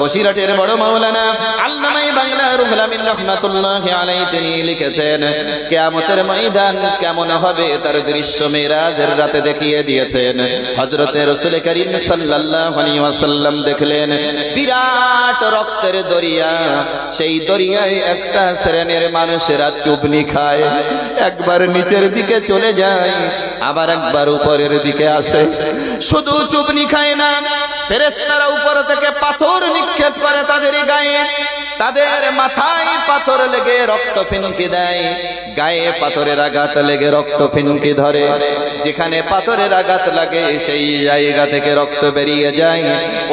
বসিরহাটের বড় মাওলানা আল্লামা বাংলা রুহুল আমিন রাহমাতুল্লাহি আলাইহি তিনি লিখেছেন, কিয়ামতের ময়দান কেমন হবে তার দৃশ্য মিরাজের রাতে দেখিয়ে দিয়েছেন। হযরতে রাসূল করিম সাল্লাল্লাহু আলাইহি ওয়াসাল্লাম দেখলেন বিরাট রক্তের দরিয়া, সেই দরিয়ায় একটা শ্রেণীর মানুষেরা চুবনি খায়, একবার নিচের দিকে চলে যায় আবার একবার উপরের দিকে আসে। শুধু চুবনি খায় না, ফেরেশতারা উপর থেকে পাথর নিক্ষেপ করে তাদের গায়ে, তাদের মাথায় পাথর লেগে রক্ত ফিনকি দেয়, গায়ে পাথরের আঘাত লেগে রক্ত ফিনকি ধরে, যেখানে পাথরের আঘাত লাগে সেই জায়গা থেকে রক্ত বেরিয়ে যায়,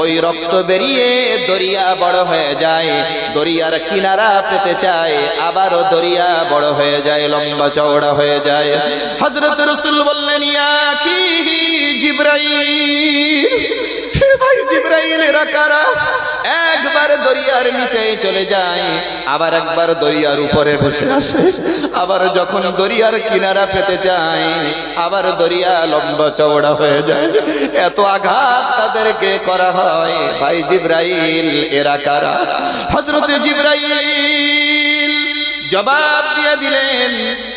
ওই রক্ত বেরিয়ে দরিয়া বড় হয়ে যায়, দরিয়ার কিনারা পেতে চায়, আবারও দরিয়া বড় হয়ে যায়, লম্বা চওড়া হয়ে যায়। হযরত রাসূল বললেন, ইয়া কি জিবরাইল, হে ভাই জিবরাইল এরা কারা? একবার দরিয়ার নিচে চলে যায়, আবার একবার দরিয়ার উপরে বসে আসে, আবার যখন দরিয়ার কিনারা পেতে যায় আবার দরিয়া লম্বা চওড়া হয়ে যায়। এত আঘাত তাদেরকে করা হয়, ভাই জিবরাইল এরা কারা? হযরত জিবরাইল জবাব দিয়ে দিলেন,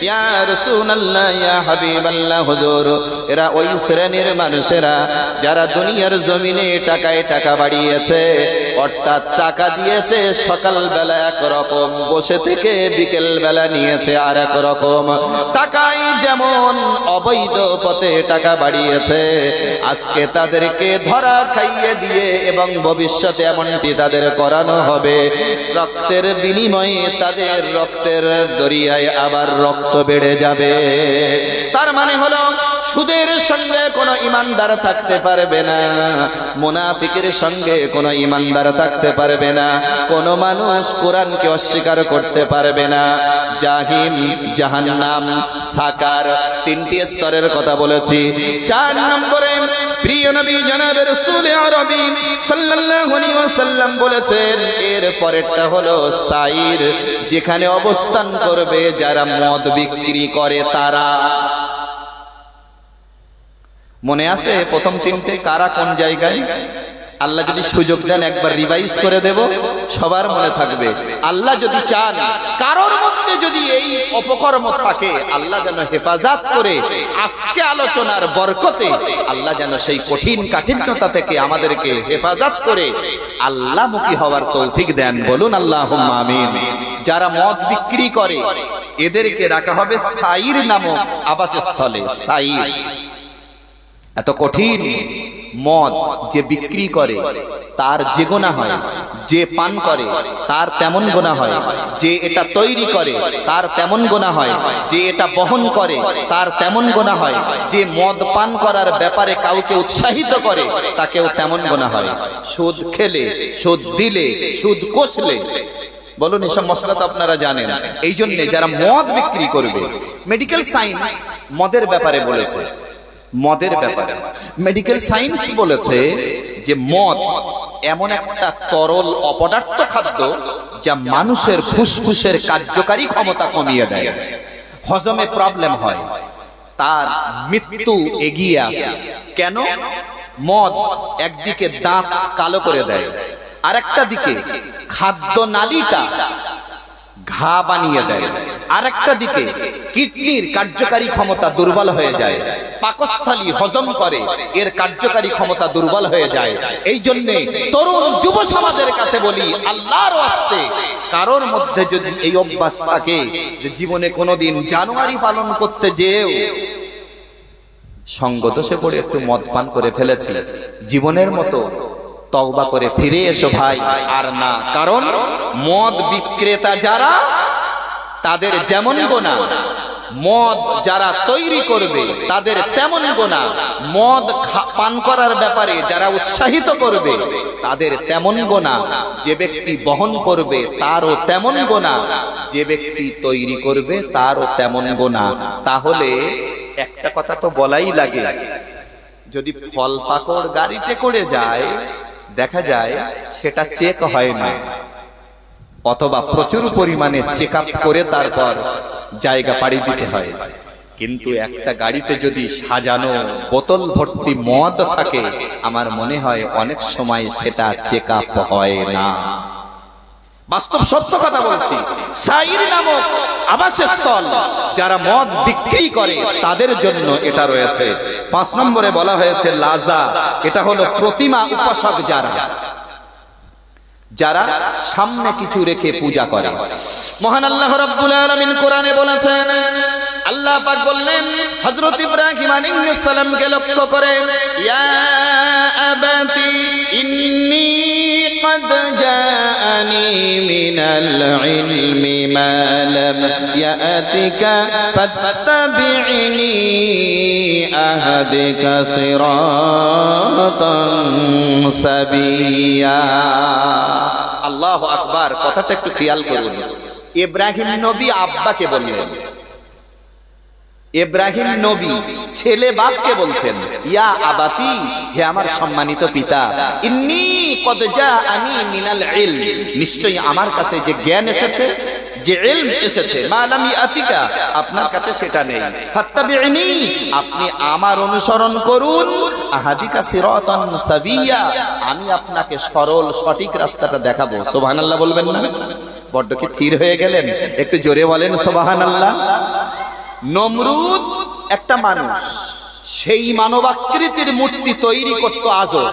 ইয়া রাসূলুল্লাহ, ইয়া হাবিবাল্লাহ, হুজুর এরা ওই শ্রেণীর মানুষেরা যারা দুনিয়ার জমিনে টাকায় টাকা বাড়িয়েছে, অর্থাৎ টাকা দিয়েছে সকাল বেলা একরকম, বসে থেকে বিকেল বেলা নিয়েছে আর এক রকম। টাকায় যেমন অবৈধ পথে টাকা বাড়িয়েছে, আজকে তাদেরকে ধরা খাইয়ে দিয়ে এবং ভবিষ্যতে এমনটি তাদের করানো হবে, রক্তের বিনিময়ে তাদের রক্তের দরিয়ায় আবার রক্ত বেড়ে যাবে। তার মানে হলো সুদের সঙ্গে কোনো ইমানদার থাকতে পারবে না, মুনাফিকের সঙ্গে কোনো ইমানদার থাকতে পারবে না, কোনো মানুষ কোরআনকে অস্বীকার করতে পারবে না। জাহিম, জাহান্নাম, সাকার, তিনটি স্তরের কথা বলেছি। 4 নম্বরে প্রিয় নবী জনাব রাসূল আরবি সাল্লাল্লাহু আলাইহি ওয়াসাল্লাম বলেছেন, এর পরেরটা হলো সাইর, যেখানে অবস্থান করবে যারা মদ বিক্রি করে তারা। মনে আছে প্রথম তিনটে কারা কোন জায়গায়? আল্লাহ যদি সুযোগ দেন একবার রিভাইজ করে দেব, সবার মনে থাকবে। আল্লাহ যদি চান কারোর মধ্যে যদি এই অপকর্ম থাকে, আল্লাহ যেন হেফাজত করে, আজকে আলোচনার বরকতে আল্লাহ যেন সেই কঠিন কাঠিন্যতা থেকে আমাদেরকে হেফাজত করে আল্লাহমুখী হওয়ার তৌফিক দেন। বলুন আল্লাহুম্মা আমিন। যারা মদ বিক্রি করে এদেরকে রাখা হবে সাইর নামক আবাসস্থলে। সাইর এত কঠিন মদ, যে বিক্রি করে তার যে গুনাহ হয়, যে পান করে তার তেমন গুনাহ হয়, যে এটা তৈরি করে তার তেমন গুনাহ হয়, যে এটা বহন করে তার তেমন গুনাহ হয়, যে মদ পান করার ব্যাপারে কাউকে উৎসাহিত করে তাকেও তেমন গুনাহ হয়। সুদ খেলে, সুদ দিলে, সুদ কষলে, বলুন এসব মশলা তো আপনারা জানেন। এই জন্য যারা মদ বিক্রি করবে, মেডিকেল সায়েন্স মদের ব্যাপারে বলেছে, মদের ব্যাপারে মেডিকেল সায়েন্স বলেছে যে মদ এমন একটা তরল অপদার্থ খাদ্য যা মানুষের ফুসফুসের কার্যকারী ক্ষমতা কমিয়ে দেয়, হজমে প্রবলেম হয়, তার মৃত্যু এগিয়ে আসে। কেন? মদ একদিকে দাঁত কালো করে দেয়, আরেকটা দিকে খাদ্য নালীটা ঘা বানিয়ে দেয়, আরেকটা দিকে কিডনির কার্যকারী ক্ষমতা দুর্বল হয়ে যায়, পাকস্থলী হজম করে এর কার্যকারী ক্ষমতা দুর্বল হয়ে যায়। এই জন্য তরুণ যুব সমাজের কাছে বলি, আল্লাহর ওয়াস্তে কারোর মধ্যে যদি এই অভ্যাস থাকে যে জীবনে কোনোদিন জানুয়ারি পালন করতে যেও সঙ্গদোষে পড়ে একটু মদ পান করে ফেলেছি, জীবনের মতো তওবা করে ফিরে এসো ভাই, আর না। কারণ মদ বিক্রেতা যারা, তাদের যেমন গুনাহ, মদ যারা তৈরি করবে তাদের তেমন গুনাহ, মদ পান করার ব্যাপারে যারা উৎসাহিত করবে তাদের তেমন গুনাহ, যে ব্যক্তি বহন করবে তারও তেমন গুনাহ, যে ব্যক্তি তৈরি করবে তারও তেমন গুনাহ। তাহলে একটা কথা তো বলাই লাগে, যদি ফল পাকড় গাড়িতে করে যায়, দেখা যায় সেটা চেক হয় না, অথবা প্রচুর পরিমাণে চেক আপ করে তারপর জায়গা পাড়ি দিতে হয়। কিন্তু একটা গাড়িতে যদি সাজানো বোতল ভর্তি মদ থাকে, আমার মনে হয় অনেক সময় সেটা চেক আপ হয় না। বাস্তব সত্য কথা বলছি। সাইর নামক আবাসস্থল যারা মদ বিক্রি করে তাদের জন্য এটা রয়েছে। 5 নম্বরে বলা হয়েছে লাজা, এটা হলো প্রতিমা উপাসক যারা সামনে কিছু রেখে পূজা করে। মহান আল্লাহ রাব্বুল আলামিন কোরআনে বলেছেন, আল্লাহ পাক বললেন হযরত ইব্রাহিম আলাইহিস সালামকে লক্ষ্য করে, ইয়া আবাতি ইন্নী قد جاءني من العلم ما لم يأتك فاتبعني أهدك صراطا سويا। আল্লাহু আকবার। কথাটা একটু খেয়াল করুন। ইব্রাহিম নবী আব্বাকে বললেন, ইব্রাহিম নবী ছেলে বাপকে বলছেন, ইয়া আবাতি, হে আমার সম্মানিত পিতা, ইন্নী কদ জাআনি মিনাল ইলম, নিশ্চয়ই আমার কাছে যে জ্ঞান এসেছে, যে ইলম এসেছে, মা লাম ইয়াতিকা, আপনার কাছে সেটা নেই। ফাত্তাবিনি, আপনি আমার অনুসরণ করুন, আহাদিকা সিরাতান সাবিয়া, আমি আপনাকে সরল সঠিক রাস্তাটা দেখাবো। সুবহানাল্লাহ বলবেন না? বড্ড কি থির হয়ে গেলেন? একটু জোরে বলেন সুবহানাল্লাহ। নমরুদ একটা মানুষ, সেই মানবাকৃতির মূর্তি তৈরি করত আজর,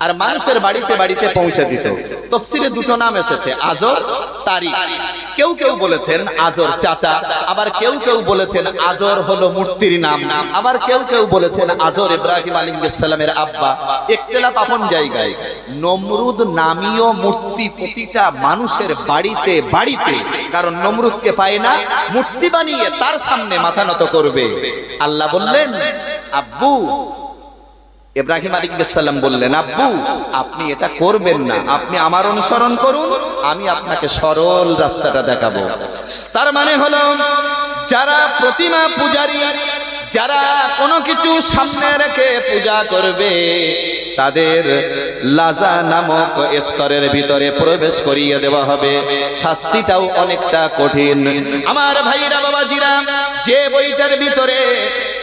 আর মানুষের বাড়িতে বাড়িতে পৌঁছে দিত। তাফসীরে দুটো নাম এসেছে, আজর, তারিক। কেউ কেউ বলেছেন আজর চাচা, আবার কেউ কেউ বলেছেন আজর হলো মূর্তির নাম, আবার কেউ কেউ বলেছেন আজর ইব্রাহিম আলাইহিস সালামের আব্বা। ইখতিলাফ আপন জায়গায়। নমরুদ নামীয় মূর্তি প্রতিটা মানুষের বাড়িতে বাড়িতে, কারণ নমরুদকে পায় না, মূর্তি বানিয়ে তার সামনে মাথা নত করবে। আল্লাহ বললেন, আব্বু, ইব্রাহিম আলাইহিস সালাম বললেন, আব্বু আপনি এটা করবেন না, আপনি আমার অনুসরণ করুন, আমি আপনাকে সরল রাস্তাটা দেখাবো। তার মানে হলো যারা প্রতিমা পূজারী, যারা কোনো কিছু সামনে রেখে পূজা করবে, তাদের লাজা নামক স্তরের ভিতরে প্রবেশ করিয়ে দেওয়া হবে। শাস্তিটাও অনেকটা কঠিন। আমার ভাইরা বাবাজিরা, যে বইটার ভিতরে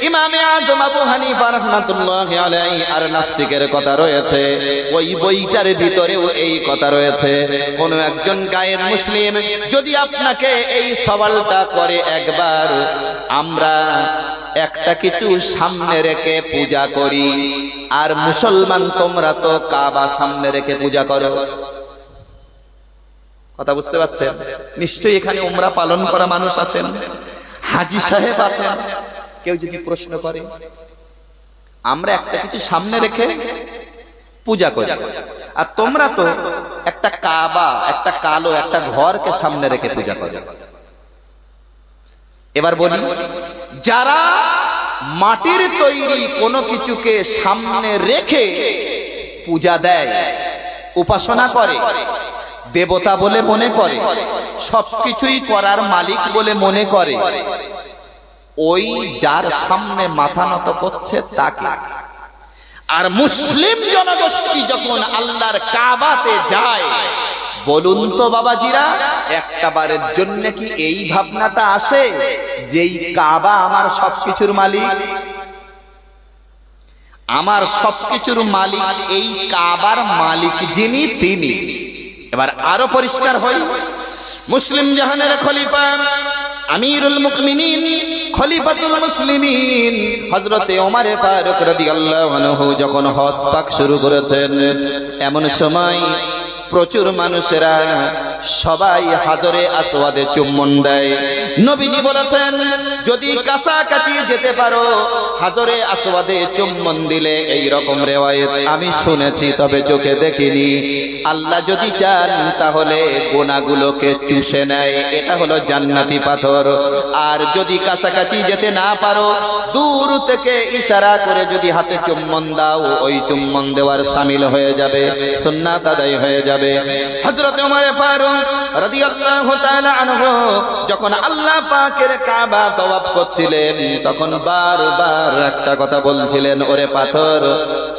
ইমামে আযম আবু হানিফা রাহমাতুল্লাহি আলাইহি আর নাস্তিকের কথা রয়েছে, ওই বইটার ভিতরেও এই কথা রয়েছে। কোন একজন গায়ের মুসলিম যদি আপনাকে এই সওয়ালটা করে একবার, আমরা একটা কিছু সামনে রেখে পূজা করি, আর মুসলমান তোমরা তো কাবা সামনে রেখে পূজা করো। কথা বুঝতে পারছেন? নিশ্চয়ই এখানে উমরা পালন করা মানুষ আছেন, হাজী সাহেব আছেন। কেউ যদি প্রশ্ন করে, আমরা একটা কিছু সামনে রেখে পূজা করি, আর তোমরা তো একটা কাবা, একটা কালো একটা ঘরকে সামনে রেখে পূজা করো। এবার বলি, যারা মাটির তৈরি কোনো কিছুকে সামনে রেখে পূজা দেয়, উপাসনা করে, দেবতা বলে মনে করে, সবকিছুই করার মালিক বলে মনে করে, ওই যার সামনে মাথা নত করছে তাকে। আর মুসলিম জনগোষ্ঠী যখন আল্লাহর কাবাতে যায়, বলুন তো বাবাজিরা, একটাবারের জন্য কি এই ভাবনাটা আসে যেই কাবা আমার সবকিছুর মালিক? আমার সবকিছুর মালিক এই কাবার মালিক যিনি, তিনি। এবার আরো পরিষ্কার হই, মুসলিম জাহানের খলিফা, আমিরুল মুমিনিন, খলিফাতুল মুসলিমিন হযরতে ওমর ফারুক রাদিয়াল্লাহু আনহু যখন হজ পাক শুরু করেছেন, এমন সময় প্রচুর মানুষেরা সবাই হাজরে আসওয়াদে চুম্বন দেয়। নবীজি বলেছেন, যদি কাছাকাছি যেতে পারো হাজরে আসওয়াদে চুম্বন দিলে, এই রকম রিওয়ায়াত আমি শুনেছি, তবে চোখে দেখিনি। আল্লাহ যদি চান তাহলে গোনাগুলোকে চুষে নেয়, এটা হলো জান্নাতি পাথর। আর যদি কাছাকাছি যেতে না পারো, দূর থেকে ইশারা করে যদি হাতে চুম্বন দাও, ওই চুম্বন দেওয়ার শামিল হয়ে যাবে, সুন্নাত আদায় হয়ে যাবে। হযরত ওমর ফারুক রাদিয়াল্লাহু তাআলা আনহু যখন আল্লাহ পাকের কাবা তওয়াফ করছিলেন, তখন বারবার একটা কথা বলছিলেন, ওরে পাথর,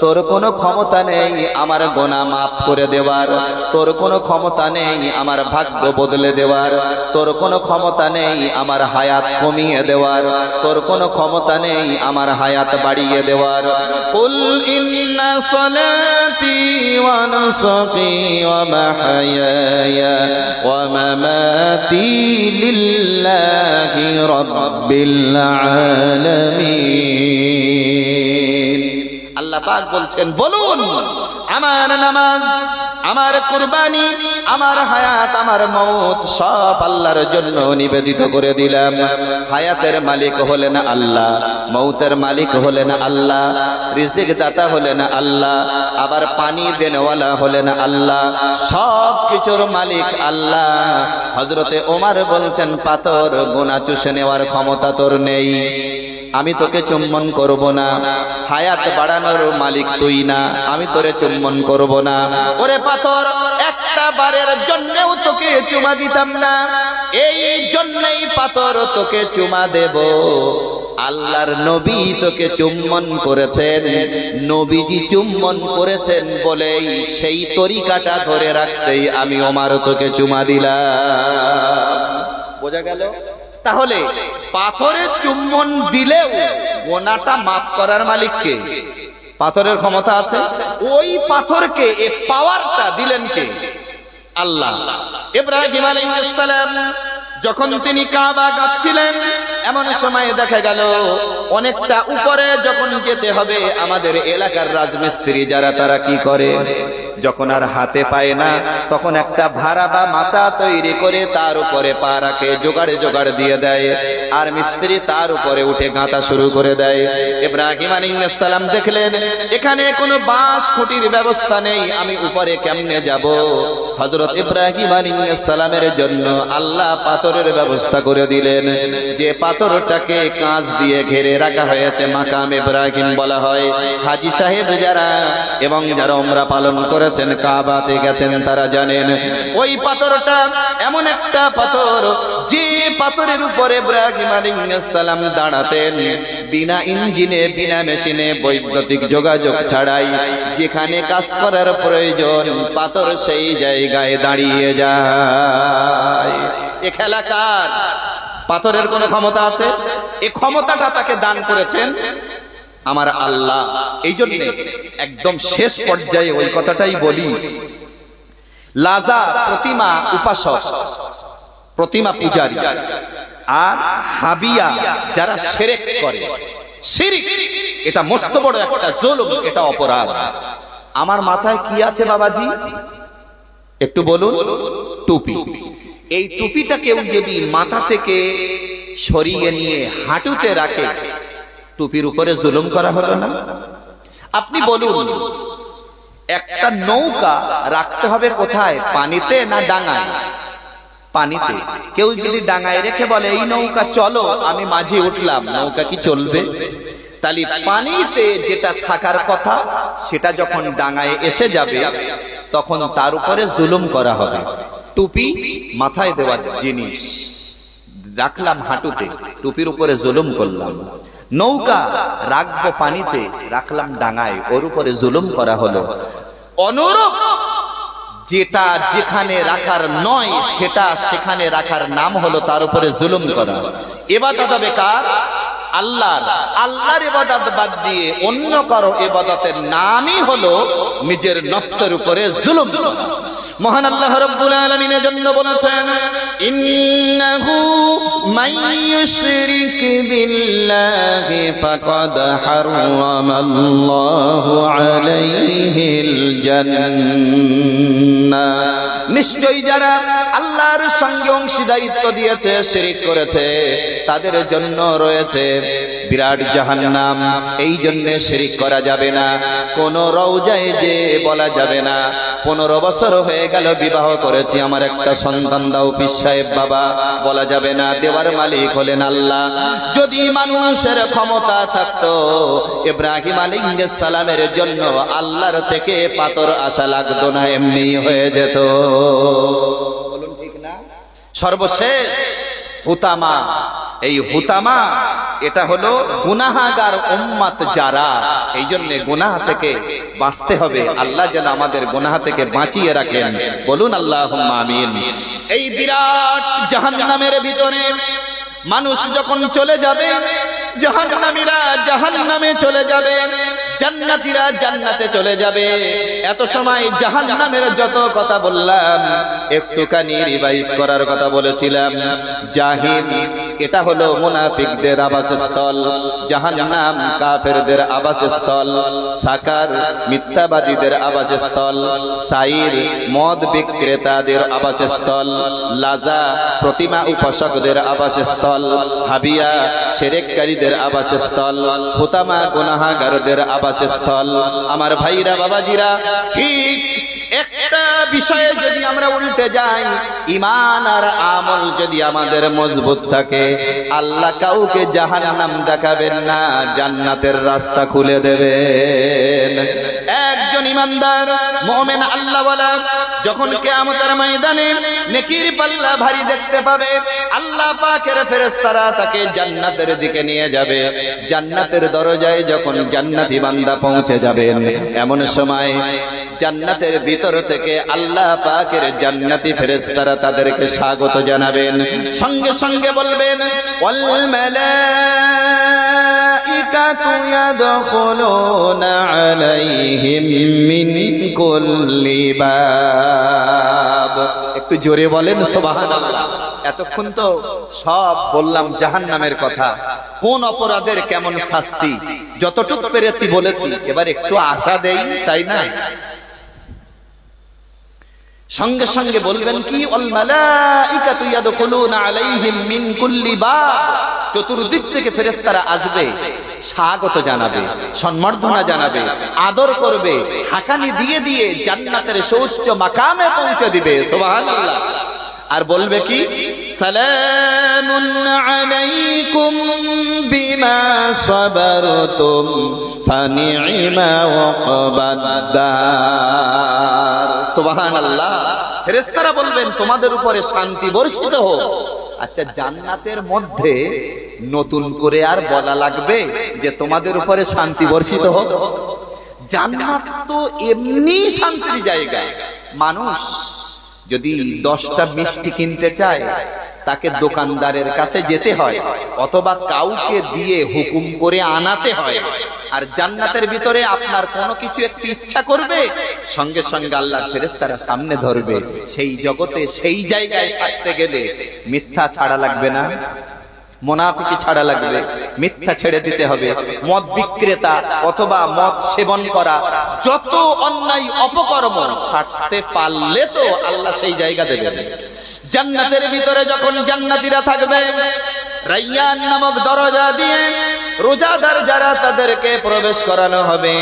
তোর কোনো ক্ষমতা নেই আমার গুনাহ মাফ করে দেওয়ার, তোর কোনো ক্ষমতা নেই আমার ভাগ্য বদলে দেওয়ার, তোর কোনো ক্ষমতা নেই আমার হায়াত কমিয়ে দেওয়ার, তোর কোনো ক্ষমতা নেই আমার হায়াত বাড়িয়ে দেওয়ার। কুল ইন্না সলাতি ওয়া নুসুকি ওয়া মাহইয়ায়া ওয়া মামাতি লিল্লাহি রাব্বিল আলামিন। আল্লাহ পাক বলছেন বলুন আমার নামাজ, আমার কুরবানি, আমার হায়াত, আমার মওত সব আল্লাহর জন্য নিবেদিত করে দিলাম। হায়াতের মালিক হলেন আল্লাহ, মওতের মালিক হলেন আল্লাহ, রিজিক দাতা হলেন আল্লাহ, আবার পানি দেনওয়ালা হলেন আল্লাহ, সব কিছুর মালিক আল্লাহ। হযরতে ওমর বলছেন পাথর গুনাহ চুষে নেওয়ার ক্ষমতা তোর নেই, আমি তোকে চুম্বন করব না। হায়াত বাড়ানোর মালিক তুই না, আমি তোরে চুম্বন করব না। ওরে পাথর একটা বারের জন্যও তোকে চুমা দিতাম না, এই জন্যই পাথর তোকে চুমা দেব। আল্লাহর নবী তোকে চুম্বন করেছেন, নবীজি চুম্বন করেছেন বলেই সেই তরিকাটা ধরে রাখতেই আমি ওমর তোকে চুমা দিলাম। বোঝা গেল? তাহলে পাথরের চুম্বন দিলেও গোনাটা মাফ করার মালিক কে? পাথরের ক্ষমতা আছে, ওই পাথরকে এই পাওয়ারটা দিলেন কে? আল্লাহ। ইব্রাহিম আলাইহিস সালাম যখন তিনি কাবা গাচ্ছিলেন, এমন সময় দেখা গেল অনেকটা উপরে যখন যেতে হবে, আমাদের এলাকার রাজমিস্ত্রি যারা তারা কি করে, যখন আর হাতে পায় না তখন একটা ভাড়া বা মাচা তৈরি করে তার উপরে পা রাখে, জোগাড় দিয়ে দেয়, আর মিস্ত্রি তার উপরে উঠে গাঁথা শুরু করে দেয়। ইব্রাহিম আলাইহিস সালাম দেখলেন এখানে কোনো বাঁশ খুঁটির ব্যবস্থা নেই, আমি উপরে কেমনে যাব? হযরত ইব্রাহিম আলাইহিস সালামের জন্য আল্লাহ পাথরের ব্যবস্থা করে দিলেন, যে পাথরটাকে কাঁচ দিয়ে ঘিরে রাখা হয়েছে মাকাম ইব্রাহিম বলা হয়। হাজী সাহেব যারা এবং যারা উমরা পালন করেছেন, কাবাতে গেছেন, তারা জানেন ওই পাথরটা এমন একটা পাথর, যে পাথরের উপরে ইব্রাহিম আলাইহিস সালাম দাঁড়াতেন বিনা ইঞ্জিনে, বিনা মেশিনে, বৈদ্যুতিক যোগাযোগ ছাড়াই, যেখানে কাজ করার প্রয়োজন পাথর সেই জায়গায় দাঁড়িয়ে যায়। এ খেলা কার? পাথরের কোনো ক্ষমতা আছে? এই ক্ষমতাটা তাকে দান করেছেন আমার আল্লাহ। এই জন্য একদম শেষ পর্যায়ে ওই কথাটাই বলি, লাজা প্রতিমা উপাসক, প্রতিমা পূজারী, আর হাবিয়া যারা শিরক করে, শিরক এটা মস্ত বড় একটা জুলুম, এটা অপরাধ। আমার মাথায় কি আছে বাবাজি একটু বলুন? টুপি। এই টুপিটা কেউ যদি মাথা থেকে সরিয়ে নিয়ে হাঁটুতে রাখে, টুপির উপরে জুলুম করা হলো না? আপনি বলুন, একটা নৌকা রাখতে হবে কোথায়, পানিতে না ডাঙায়? পানিতে। কেউ যদি ডাঙায় রেখে বলে এই নৌকা চলো, আমি মাঝি উঠলাম, নৌকা কি চলবে? তাহলে পানিতে যেটা থাকার কথা সেটা যখন ডাঙায় এসে যাবে তখন তার উপরে জুলুম করা হবে। টুপি মাথায় দেওয়ার জিনিস, রাখলাম হাঁটুতে, টুপির উপরে জুলুম করলাম। নৌকা রাখবো পানিতে, রাখলাম ডাঙায়, ওর উপরে জুলুম করা হলো। অনুরূপ যেটা যেখানে রাখার নয় সেটা সেখানে রাখার নাম হলো তার উপরে জুলুম করা। ইবাদত হবে কার? আল্লাহর। আল্লাহর ইবাদত বাদ দিয়ে অন্য কারো ইবাদতের নামই হলো নিজের নফসের উপরে জুলুম করা। মহান আল্লাহ রাব্বুল আলামিনের জন্য বলেছেন, ইন্নাহু মাইয়ুশরিক বিল্লাহি ফাকাদ হারামাল্লাহু আলাইহিল জান্নাহ। নিশ্চয়ই যারা আল্লাহর সঙ্গে অংশীদারিত্ব দিয়েছে, শিরক করেছে, তাদের জন্য রয়েছে বিরাট জাহান্নাম। এই জন্য শিরক করা যাবে না। কোন রওজায় যে বলা যাবে না 15 বছর হয়ে গেল বিবাহ করেছি, আমার একটা সন্তান দাও পীর সাহেব বাবা, বলা যাবে না। দেওয়ার মালিক হলেন আল্লাহ। যদি মানুষের ক্ষমতা থাকতো ইব্রাহিম আলাইহিস সালামের জন্য আল্লাহর থেকে পাথর আশা লাগতো না, এমনি হয়ে যেত। বলুন ঠিক না? সর্বশেষ হুতামা এই হুতামা এটা হলো গুনাহগার উম্মত যারা, এই জন্য গুনাহ থেকে বাঁচতে হবে। আল্লাহ যেন আমাদের গুনাহ থেকে বাঁচিয়ে রাখেন, বলুন আল্লাহুম্মা আমিন। এই বিরাট জাহান্নামের ভিতরে মানুষ যখন চলে যাবে, জাহান্নামীরা জাহান্নামে চলে যাবে, জান্নাতীরা জান্নাতে চলে যাবে। এত সময় জাহান্নামের যত কথা বললাম, একটুখানি রিভাইজ করার কথা বলেছিলাম। জাহিম এটা হলো মুনাফিকদের আবাসস্থল, জাহান্নাম কাফেরদের আবাসস্থল, সাকার মিথ্যাবাদীদের আবাসস্থল, সাইর মদ বিক্রেতাদের আবাসস্থল, লাজা প্রতিমা উপাসকদের আবাসস্থল, হাবিয়া শিরককারীদের আবাসস্থল, হুতামা গুনাহগারদের আবাসস্থল। আমার ভাইরা বাবাজিরা, ঠিক একটা বিষয়ে যদি আমরা উল্টে যাই, ঈমান আর আমল যদি আমাদের মজবুত থাকে, আল্লাহ কাউকে জাহান্নাম দেখাবেন না, জান্নাতের রাস্তা খুলে দেবেন। একজন ঈমানদার মুমিন আল্লাহওয়ালা যখন কিয়ামতের ময়দানে নেকির পাল্লা ভারী দেখতে পাবে, আল্লাহ পাকের ফেরেশতারা তাকে জান্নাতের দিকে নিয়ে যাবে। জান্নাতের দরজায় যখন জান্নাতি বান্দা পৌঁছে যাবেন, এমন সময় জান্নাতের ভিতর থেকে আল্লাহ পাকের জান্নাতি ফেরেশতারা তাদেরকে স্বাগত জানাবেন। সঙ্গে সঙ্গে বলবেন, ওয়াল মালাইকাতু ইয়াদখুলুনা আলাইহিম মিন কুল্লি বাব। একটু জোরে বলেন সুবহানাল্লাহ। এতক্ষণ তো সব বললাম জাহান্নামের কথা, কোন অপরাধের কেমন শাস্তি, যতটুকু পেরেছি বলেছি। এবার একটু আশা দেই, তাই না? সঙ্গে সঙ্গে বলবেন কি, ওয়াল মালাইকাতু ইয়াদখুলুনা আলাইহিম মিন কুল্লি বাব। চতুর্দিক থেকে ফেরেশতারা আসবে, স্বাগত জানাবে, সম্মাননা জানাবে, আদর করবে, হাকানি দিয়ে দিয়ে জান্নাতের সর্বোচ্চ মাকামে পৌঁছে দিবে। সুবহানাল্লাহ। আর বলবে কি, সালামুন আলাইকুম বিমা সাবারতুম ফানি'মা ওয়াকবাদ। সুবহানাল্লাহ। ফেরেশতারা বলবেন, তোমাদের উপরে শান্তি বর্ষিত হোক। আচ্ছা, জান্নাতের মধ্যে নতুন করে আর বলা লাগবে যে তোমাদের উপরে শান্তি বর্ষিত হোক? জান্নাত তো এমনি শান্তির জায়গা। মানুষ যদি 10টা মিষ্টি কিনতে চায়, তাকে দোকানদারের কাছে যেতে হয় অথবা কাউকে দিয়ে হুকুম করে আনাতে হয়। আর জান্নাতের ভিতরে আপনার কোনো কিছু একটু ইচ্ছা করবে, সঙ্গে সঙ্গে আল্লাহর ফেরেশতারা সামনে ধরবে। সেই জগতে সেই জায়গায় থাকতে গেলে মিথ্যা ছাড়া লাগবে না, মুনাফিকি ছাড়া লাগবে, মিথ্যা ছেড়ে দিতে হবে। মদ বিক্রেতা অথবা মদ সেবন করা, যত অন্যায় অপকর্ম ছাড়তে পারলে তো আল্লাহ সেই জায়গা দেবেন। জান্নাতের ভিতরে যখন জান্নাতীরা থাকবে, রায়্যান নামক দরজা দিয়ে রোজাদার যারা, তাদেরকে প্রবেশ করানো হবে।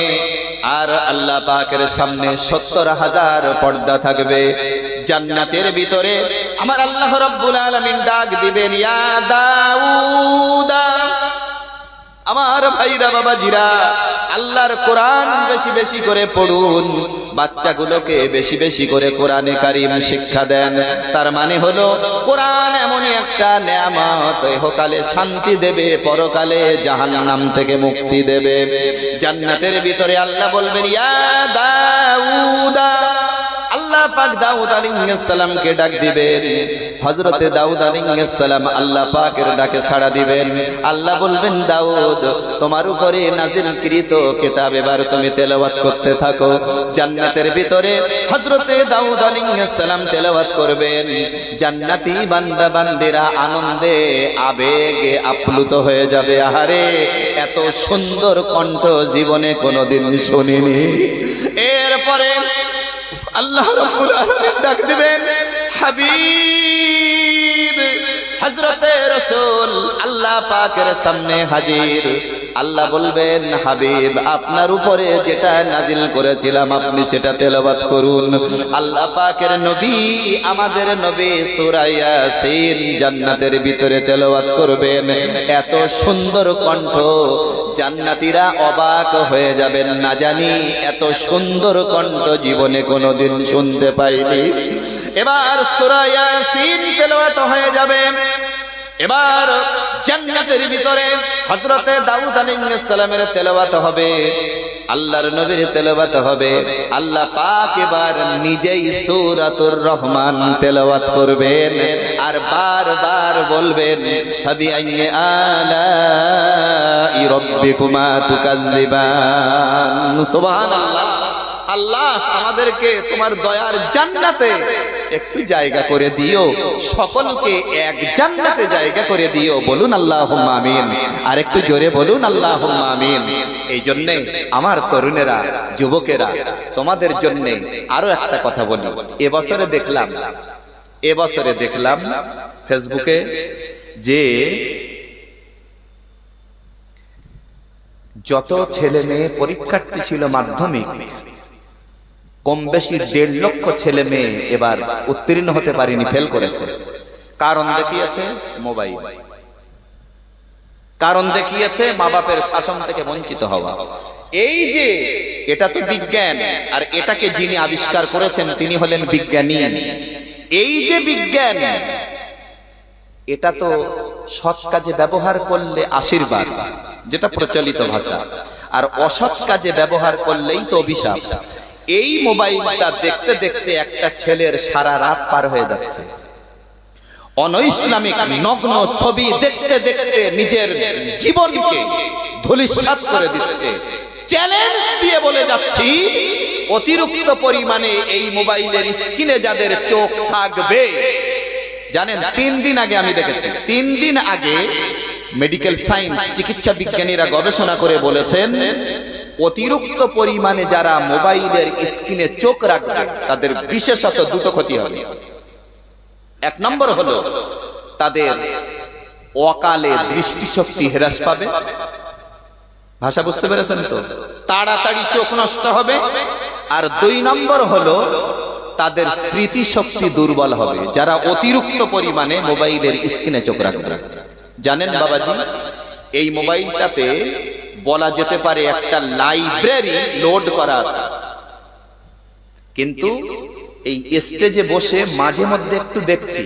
আর আল্লাহ পাকের সামনে 70,000 পর্দা থাকবে। জান্নাতের ভিতরে আমার আল্লাহ রাব্বুল আলামিন ডাক দিবেন, ইয়া দাউদ। আমার ভাইরা বাবাজিরা, আল্লাহর কোরআন বেশি বেশি করে পড়ুন, বাচ্চাগুলোকে বেশি বেশি করে কোরআনে কারীম শিক্ষা দেন। তার মানে হলো কোরআন এমনই একটা নেয়ামত, ইহকালে শান্তি দেবে, পরকালে জাহান্নাম থেকে মুক্তি দেবে। জান্নাতের ভিতরে আল্লাহ বলবেন, ইয়া দাউদ। আল্লাহ পাক দাউদ আলাইহিস সালামকে ডাক দিবেন। হযরতে দাউদ আলাইহিস সালাম আল্লাহ পাকের ডাকে সাড়া দিবেন। আল্লাহ বলবেন, দাউদ, তোমার উপরে নাযিলকৃত কিতাব এবার তুমি তেলাওয়াত করতে থাকো। জান্নাতের ভিতরে হযরতে দাউদ আলাইহিস সালাম তেলাওয়াত করবেন। জান্নাতি বান্দা বান্দিরা আনন্দে আবেগে আপ্লুত হয়ে যাবে। আহারে, এত সুন্দর কণ্ঠ জীবনে কোনোদিন শুনিনি। এরপরে আল্লাহ রাব্বুল আলামিন ডাক দিবেন, হাবিব, হযরতে রাসূল আল্লাহ পাকের সামনে হাজির। আল্লাহ বলবেন, হাবিব, আপনার উপরে যেটা নাজিল করেছিলাম আপনি সেটা তেলাওয়াত করুন। আল্লাহ পাকের নবী, আমাদের নবী সূরা ইয়াসিন জান্নাতের ভিতরে তেলাওয়াত করবেন। এত সুন্দর কণ্ঠ, জান্নাতীরা অবাক হয়ে যাবেন, না জানি এত সুন্দর কণ্ঠ জীবনে কোনোদিন শুনতে পাইনি। এবার সূরা ইয়াসিন তেলাওয়াত হয়ে যাবে। এবার জান্নাতের ভিতরে হযরতে দাউদ আলাইহিস সালামের তেলাওয়াত হবে, আল্লাহর নবীর তেলাওয়াত হবে। আল্লাহ পাক এবার নিজেই সূরাতুর রহমান তেলাওয়াত করবেন আর বারবার বলবেন ফাবিআইয়ি আলাই রাব্বিকুমা তুকাজ্জিবান। সুবহানাল্লাহ। আল্লাহ আমাদেরকে তোমার দয়ার জান্নাতে একটু জায়গা করে দিও, সকলকে এক জান্নাতে জায়গা করে দিও। বলুন আল্লাহুম্মা আমিন। আর একটু জোরে বলুন আল্লাহুম্মা আমিন। এই জন্য আমার তরুণেরা, যুবকেরা, তোমাদের জন্য আরো একটা কথা বলি। এবছরে দেখলাম ফেসবুকে যে যত ছেলে মেয়ে পরীক্ষার্থী ছিল মাধ্যমিক, কম বেশি 1.5 লক্ষ ছেলে মেয়ে এবার উত্তীর্ণ হতে পারেনি, ফেল করেছে। কারণ দেখিয়েছে মোবাইল, কারণ দেখিয়েছে মা বাপের শাসন থেকে বঞ্চিত হওয়া। এই যে এটা তো বিজ্ঞান, আর এটাকে যিনি আবিষ্কার করেছেন তিনি হলেন বিজ্ঞানী। এই যে বিজ্ঞান, এটা তো সৎ কাজে ব্যবহার করলে আশীর্বাদ, যেটা প্রচলিত ভাষা, আর অসৎ কাজে ব্যবহার করলেই তো অভিশাপ। এই মোবাইলটা দেখতে দেখতে একটা ছেলের সারা রাত পার হয়ে যাচ্ছে। অনৈসলামিক নগ্ন ছবি দেখতে দেখতে নিজের জীবনকে ধূলিসাৎ করে দিচ্ছে। চ্যালেঞ্জ দিয়ে বলে যাচ্ছি, অতিরিক্ত পরিমাণে এই মোবাইলের স্ক্রিনে যাদের চোখ থাকবে, জানেন 3 দিন আগে আমি দেখেছি, 3 দিন আগে মেডিকেল সায়েন্স চিকিৎসা বিজ্ঞানীরা গবেষণা করে বলেছেন অতিরিক্ত পরিমাণে যারা মোবাইলের স্ক্রিনে চোখ রাখবে তাদের বিশেষত 2টো ক্ষতি হবে। 1 নম্বর হলো তাদের অকালে দৃষ্টিশক্তি হ্রাস পাবে। ভাষা বুঝতে পেরেছেন তো? তাড়াতাড়ি চোখ নষ্ট হবে। আর 2 নম্বর হলো তাদের স্মৃতি শক্তি দুর্বল হবে, যারা অতিরিক্ত পরিমাণে মোবাইলের স্ক্রিনে চোখ রাখবে। জানেন বাবাজি, এই মোবাইলটাতে বলা যেতে পারে একটা লাইব্রেরি লোড করা আছে, কিন্তু এই স্টেজে বসে মাঝে মধ্যে একটু দেখছি,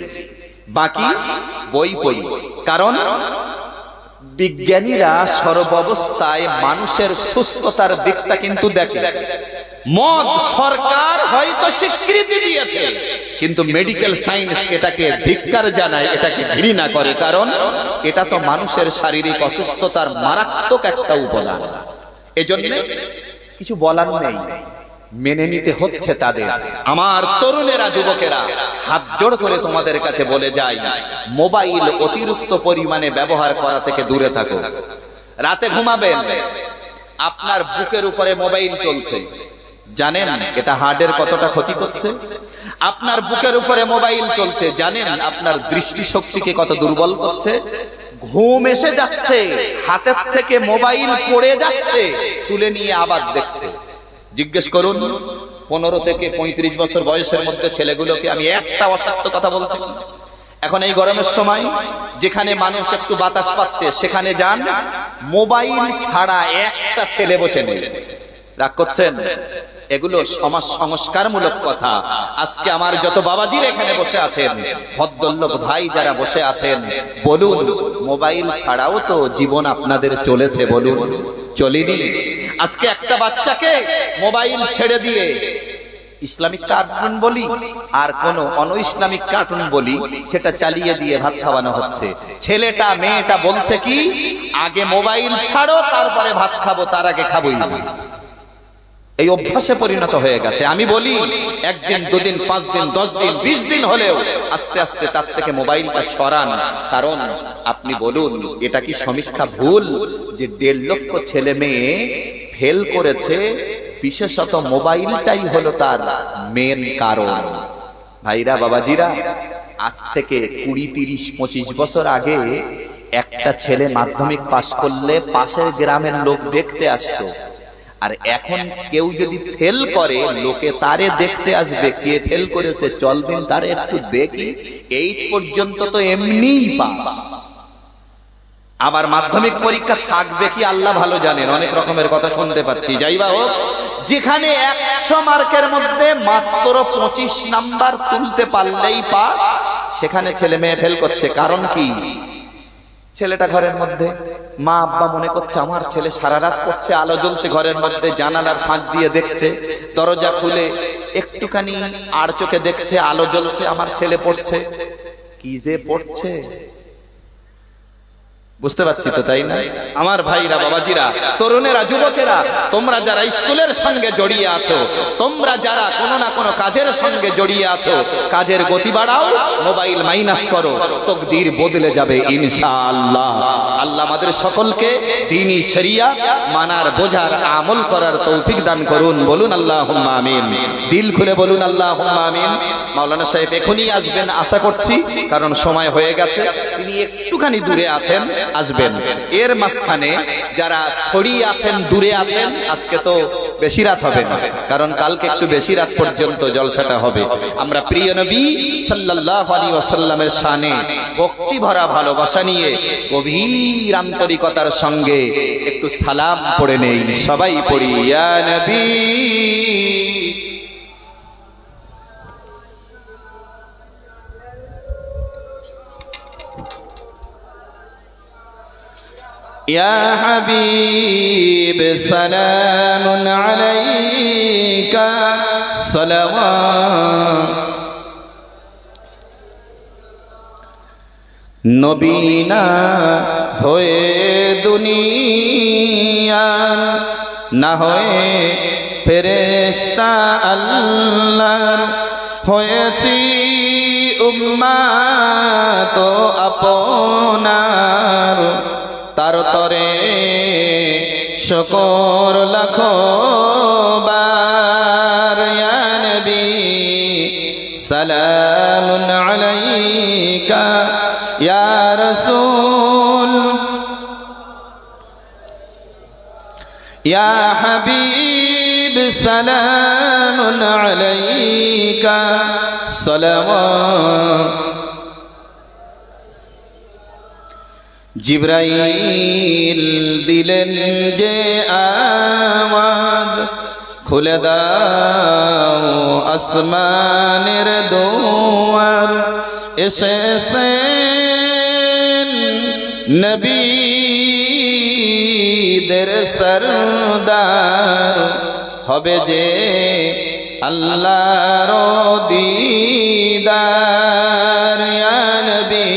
বাকি বই পড়ি। কারণ বিজ্ঞানীরা সর্বাবস্থায় মানুষের সুস্থতার দিকটা কিন্তু দেখে। মদ সরকার হয়তো স্বীকৃতি দিয়েছে, কিন্তু মেডিকেল সায়েন্স এটাকে ধিক্কার জানায়, এটাকে ঘৃণা করে। কারণ এটা তো মানুষের শারীরিক অসুস্থতার মারাত্মক একটা উপাদান। এজন্য কিছু বলার নেই, মেনে নিতে হচ্ছে তাদের। আমার তরুণেরা, যুবকেরা, হাত জোড় করে তোমাদের কাছে বলে যাই, মোবাইল অতিরিক্ত পরিমাণে ব্যবহার করা থেকে দূরে থাকো। রাতে ঘুমাবেন, আপনার বুকের উপরে মোবাইল চলছে, জানেন এটা হার্টের কতটা ক্ষতি করছে? আপনার বুকের উপরে মোবাইল চলছে, জানেন আপনার দৃষ্টিশক্তিকে কত দুর্বল করছে? ঘুম এসে যাচ্ছে, হাতের থেকে মোবাইল পড়ে যাচ্ছে, তুলে নিয়ে আবার দেখছে। জিজ্ঞেস করুন 15 থেকে 35 বছর বয়সের মধ্যে ছেলেগুলোকে আমি একটা অসত্য কথা বলছি। এখন এই গরমের সময় যেখানে মানুষ একটু বাতাস পাচ্ছে সেখানে যান, মোবাইল ছাড়া একটা ছেলে বসে নেই। রাগ করছেন? এগুলো সমাজ সংস্কারমূলক কথা। আজকে আমার যত বাবাজির এখানে বসে আছেন, ভদ্রলোক ভাই যারা বসে আছেন, বলুন মোবাইল ছাড়াও তো জীবন আপনাদের চলেছে, বলুন চলেনি? আজকে একটা বাচ্চাকে মোবাইল ছেড়ে দিয়ে ইসলামিক কার্টুন বলি আর কোন অন ইসলামিক কার্টুন বলি সেটা চালিয়ে দিয়ে ভাত খাওয়ানো হচ্ছে। ছেলেটা মেয়েটা বলছে কি, আগে মোবাইল ছাড়ো তারপরে ভাত খাবো, তার আগে খাবোই না। এই অভ্যাসে পরিণত হয়ে গেছে। আমি বলি 1 দিন 2 দিন 5 দিন 10 দিন 20 দিন হলেও আস্তে আস্তে তার থেকে মোবাইলটা সরান। কারণ আপনি বলুন, এটা কি সমীক্ষা ভুল যে 1.5 লক্ষ ছেলে মেয়ে ফেল করেছে? বিশেষত মোবাইলটাই হলো তার মেন কারণ। ভাইরা, বাবাজিরা, আজ থেকে 20, 30, 25 বছর আগে একটা ছেলে মাধ্যমিক পাশ করলে পাশের গ্রামের লোক দেখতে আসতো, আর এখন কেউ যদি ফেল করে লোকে তারে দেখতে আসবে, কে ফেল করেছে চল দিন তারে একটু দেখি। 8 পর্যন্ত তো এমনিই পাস, আবার মাধ্যমিক পরীক্ষা থাকবে কি আল্লাহ ভালো জানেন। অনেক রকমের কথা শুনতে পাচ্ছি। যাইবা হোক, যেখানে 100 মার্কের মধ্যে মাত্র 25 নাম্বার তুলতে পারলেই পাস, সেখানে ছেলে মেয়ে ফেল করছে। কারণ কি? ছেলেটা ঘরের মধ্যে, মা আব্বা মনে করছে আমার ছেলে সারা রাত পড়ছে, আলো জ্বলছে ঘরের মধ্যে, জানালার ফাঁক দিয়ে দেখছে, দরজা খুলে একটুখানি আর চোখে দেখছে আলো জ্বলছে, আমার ছেলে পড়ছে। কি যে পড়ছে বুঝতে পারছি তো, তাই না? আমার ভাইরা, বাবাজিরা, তরুণেরা, যুবকেরা, তোমরা যারা স্কুলের সঙ্গে জড়িয়ে আছো, তোমরা যারা কোনো না কোনো কাজের সঙ্গে জড়িয়ে আছো, কাজের গতি বাড়াও, মোবাইল মাইনাস করো, তকদির বদলে যাবে ইনশাআল্লাহ। আল্লাহ আমাদের সকলকে দ্বীনি শরিয়াত মানার, বোঝার, আমল করার তৌফিক দান করুন। বলুন আল্লাহুম্মা আমিন। দিল খুলে বলুন আল্লাহুম্মা আমিন। মাওলানা সাহেব এখনই আসবেন আশা করছি, কারণ সময় হয়ে গেছে। তিনি একটুখানি দূরে আছেন, আসবেন। এর মাঝখানে যারা ছড়িয়ে আছেন, দূরে আছেন, আজকে তো বেশি রাত হবে না, কারণ কালকে একটু বেশি রাত পর্যন্ত জলসাটা হবে। আমরা প্রিয় নবী সাল্লাল্লাহু আলাইহি ওয়াসাল্লামের শানে ভক্তি ভরা ভালোবাসা নিয়ে গভীর আন্তরিকতার সঙ্গে একটু সালাম পড়ে নেই। সবাই পড়ি, ইয়া নবী يا حبيب سلام عليك صلوات নবী না হয়ে দুনিয়া না হয়ে ফেরেশতা আল্লাহর হয়েছি উম্মত আপনার, তার তরে শুকর লাখো বার। ইয়া নবী সালামুন আলাইকা ইয়া রাসূল ইয়া হাবিব সালামুন আলাইকা সালাওয়াত। জিবরাইল দিলেন যে আওয়াজ, খুলে দাও আসমানের দুয়ার। এসেছেন নবীদের সরদার, হবে যে আল্লাহর দিদার। ইয়া নবী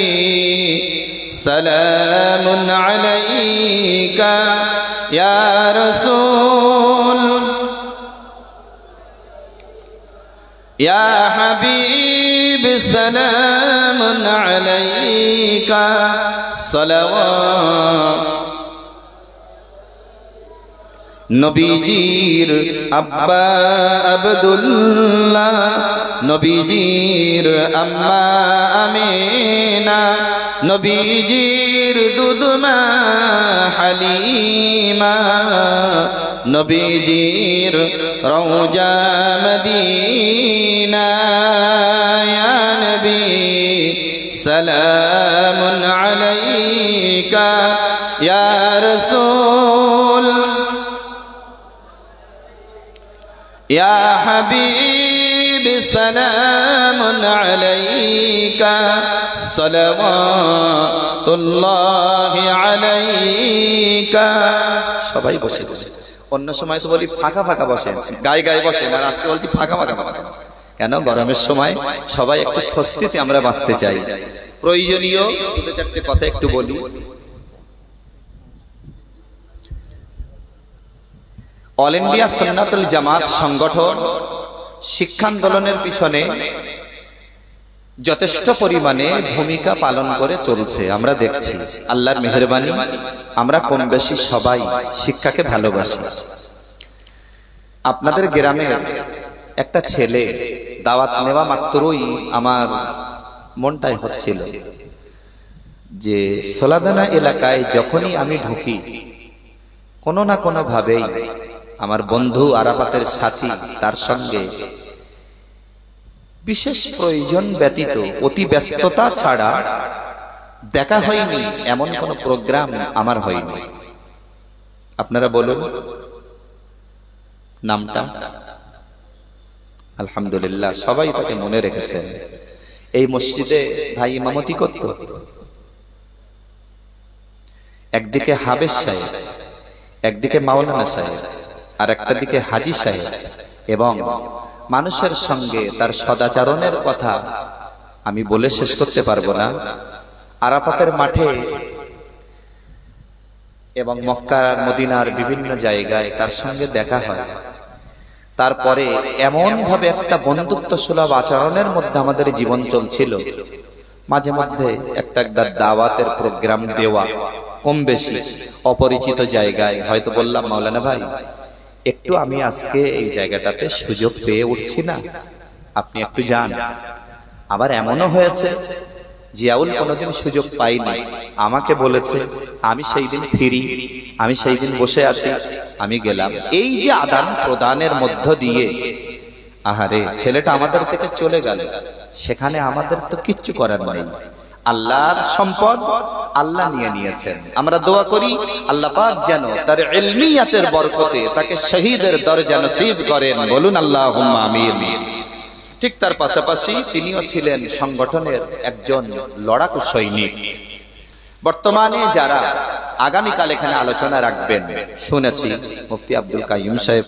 সালামুন আলাইকা ইয়া রাসূল ইয়া হাবিব সালামুন আলাইকা সালাওয়াত। নবীজির আব্বা আব্দুল্লাহ, নবীজির আম্মা আমিনা, নবীজির দুধমা হালিমা, নবীজির রওজা মদিনা। ইয়া নবী সালামুন আলাইকা ইয়া রাসূল ইয়া হাবিব সালামুন আলাইকা সালাওয়াতুল্লাহি আলাইকা। সবাই বসে বসে, অন্য সময় তো বলি ফাঁকা ফাঁকা বসেন, গায়ে গায়ে বসেন, আর আজকে বলছি ফাঁকা ফাঁকা বসেন। কেন? গরমের সময় সবাই একটু স্বস্তিতে আমরা বাঁচতে চাই। প্রয়োজনীয় দুটো চারটে কথা একটু বলি। অল ইন্ডিয়া সুন্নাতুল জামাত সংগঠন শিক্ষান্দোলনের পিছনে যথেষ্ট পরিমাণে ভূমিকা পালন করে চলছে, আমরা দেখছি। আল্লাহর মেহেরবানি, আমরা কম বেশি সবাই শিক্ষাকে ভালোবাসি। আপনাদের গ্রামের একটা ছেলে দাওয়াত নেওয়া মাত্রই আমার মনটাই হচ্ছিল যে সোলাদানা এলাকায় যখনই আমি ঢুকি, কোনো না কোনো ভাবেই আমার বন্ধু আরাফাতের সাথী, তার সঙ্গে বিশেষ প্রয়োজন ব্যতীত, অতি ব্যস্ততা ছাড়া দেখা হয়নি এমন কোন প্রোগ্রাম আমার হয়নি। আপনারা বলুন নামটা। আলহামদুলিল্লাহ, সবাই তাকে মনে রেখেছেন। এই মসজিদে ভাই ইমামতি করত, একদিকে হাবেজ সাহেব, একদিকে মাওলানা সাহেব, আর একটা দিকে হাজী সাহেব, এবং মানুষের সঙ্গে তার সদাচরণের কথা আমি বলে শেষ করতে পারবো না। আরাফাতের মাঠে এবং মক্কা মদিনার বিভিন্ন জায়গায় তার সঙ্গে দেখা হয়। তারপরে এমন ভাবে একটা বন্ধুত্ব সুলভ আচরণের মধ্যে আমাদের জীবন চলছিল। মাঝে মধ্যে একটা দাওয়াতের প্রোগ্রাম দেওয়া, কম বেশি অপরিচিত জায়গায়, হয়তো বললাম মাওলানা ভাই একটু আমি আজকে এই জায়গাটাতে সুযোগ পেয়ে উঠছি না, আপনি একটু যান। আবার এমনও হয়েছে জিয়াউল কোনোদিন সুযোগ পাইনি, আমাকে বলেছে, আমি সেই দিন ফিরি, আমি সেই দিন বসে আছি, আমি গেলাম। এই যে আদান প্রদানের মধ্য দিয়ে, আহারে ছেলেটা আমাদের থেকে চলে গেল, সেখানে আমাদের তো কিচ্ছু করার নেই। আল্লাহর সম্পদ আল্লাহ নিয়ে নিয়েছেন। আমরা দোয়া করি আল্লাহ পাক যেন তার ইলমিয়াতের বরকতে তাকে শহীদের দরজা নসিব করেন, বলুন আল্লাহুম্মা আমিন। ঠিক তার পাশাপাশি তিনিও ছিলেন সংগঠনের একজন লড়াকু সৈনিক। বর্তমানে যারা আগামীকাল এখানে আলোচনা রাখবেন শুনেছি মুফতি আব্দুল কাইয়ুম সাহেব